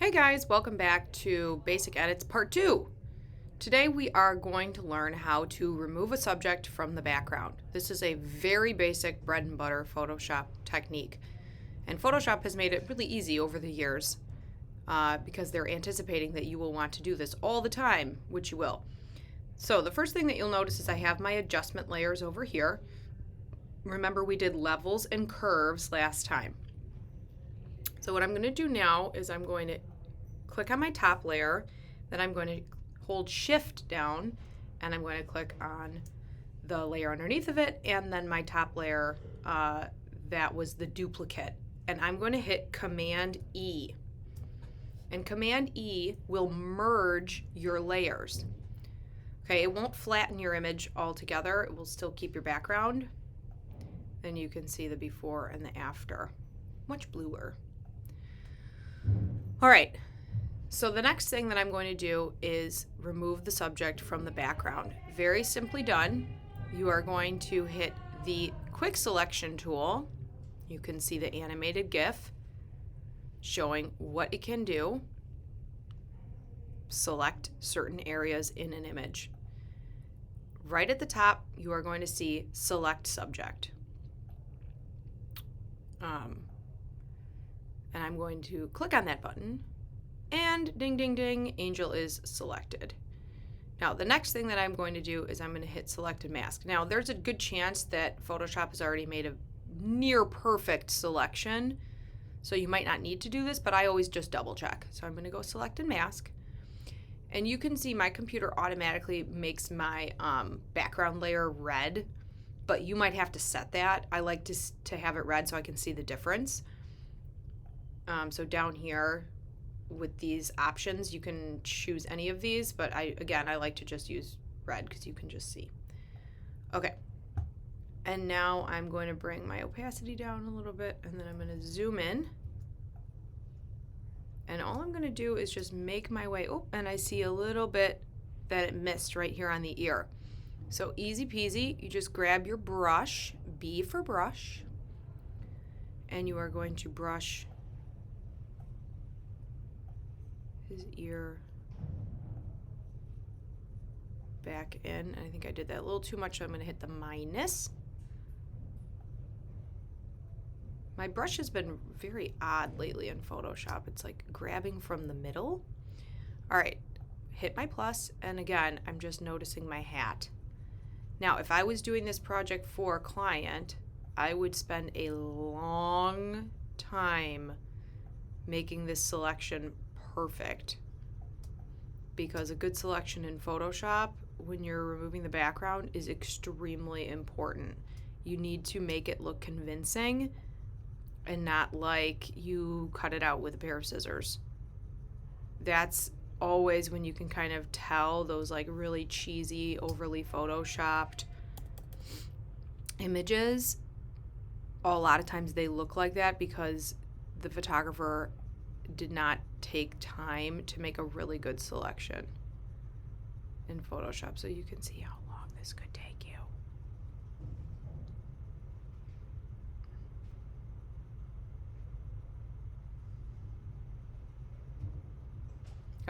Hi guys, welcome back to Basic Edits Part 2. Today we are going to learn how to remove a subject from the background. This is a very basic bread and butter Photoshop technique. And Photoshop has made it really easy over the years because they're anticipating that you will want to do this all the time, which you will. So the first thing that you'll notice is I have my adjustment layers over here. Remember we did levels and curves last time. So what I'm going to do now is I'm going to click on my top layer, then I'm going to hold shift down and I'm going to click on the layer underneath of it and then my top layer that was the duplicate, and I'm going to hit Command E, and Command E will merge your layers. Okay, it won't flatten your image altogether, it will still keep your background. Then you can see the before and the after, much bluer. All right, so the next thing that I'm going to do is remove the subject from the background. Very simply done. You are going to hit the quick selection tool. You can see the animated GIF showing what it can do. Select certain areas in an image. Right at the top, you are going to see Select Subject. And I'm going to click on that button, and ding, ding, ding, Angel is selected. Now, the next thing that I'm going to do is I'm going to hit Select and Mask. Now, there's a good chance that Photoshop has already made a near perfect selection, so you might not need to do this, but I always just double check. So I'm going to go Select and Mask. And you can see my computer automatically makes my background layer red, but you might have to set that. I like to have it red so I can see the difference. So down here with these options, you can choose any of these, but I like to just use red because you can just see. Okay, and now I'm going to bring my opacity down a little bit, and then I'm going to zoom in. And all I'm going to do is just make my way, and I see a little bit that it missed right here on the ear. So easy peasy, you just grab your brush, B for brush, and you are going to brush his ear back in. I think I did that a little too much, so I'm going to hit the minus. My brush has been very odd lately in Photoshop. It's like grabbing from the middle. All right, hit my plus, and again, I'm just noticing my hat. Now, if I was doing this project for a client, I would spend a long time making this selection perfect, because a good selection in Photoshop when you're removing the background is extremely important. You need to make it look convincing and not like you cut it out with a pair of scissors. That's always when you can kind of tell those like really cheesy, overly photoshopped images. A lot of times they look like that because the photographer did not take time to make a really good selection in Photoshop. So you can see how long this could take you.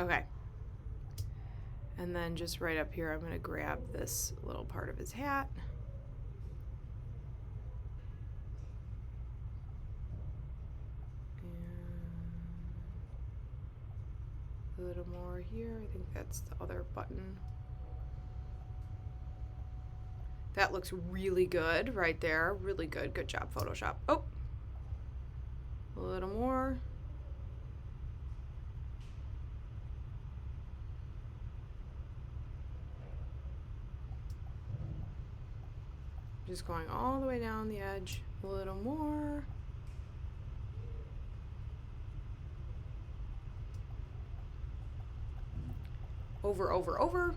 Okay. And then just right up here, I'm going to grab this little part of his hat. A little more here. I think that's the other button. That looks really good right there. Really good. Good job, Photoshop. Oh, a little more. Just going all the way down the edge. A little more. Over, over, over.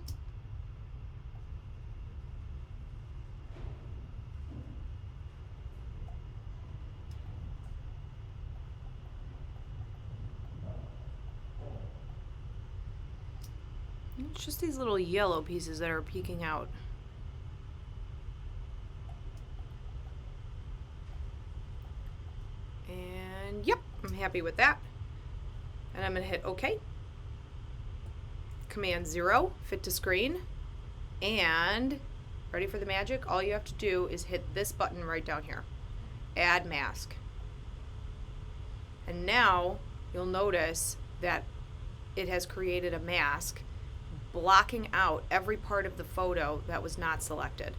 It's just these little yellow pieces that are peeking out. And yep, I'm happy with that. And I'm going to hit OK. Command 0, fit to screen. And ready for the magic? All you have to do is hit this button right down here. Add mask. And now you'll notice that it has created a mask blocking out every part of the photo that was not selected.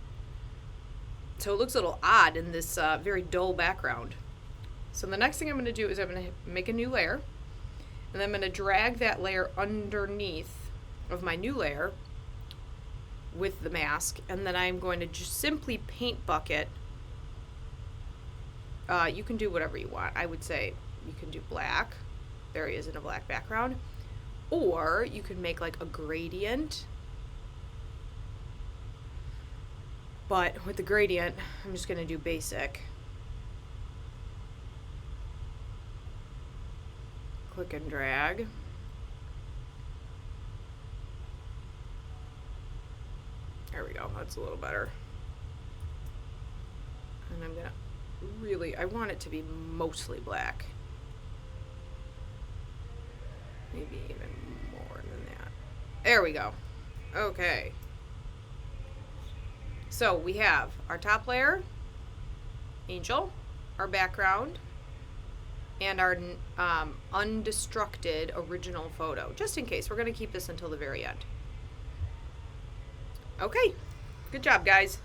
So it looks a little odd in this very dull background. So the next thing I'm going to do is I'm going to make a new layer, and then I'm going to drag that layer underneath of my new layer with the mask, and then I'm going to just simply paint bucket. You can do whatever you want. I would say you can do black. There he is in a black background. Or you can make like a gradient. But with the gradient, I'm just going to do basic. Click and drag. There we go. That's a little better. And I'm going to I want it to be mostly black. Maybe even more than that. There we go. Okay. So we have our top layer, Angel, our background, and our undestructed original photo. Just in case, we're going to keep this until the very end. Okay. Good job, guys.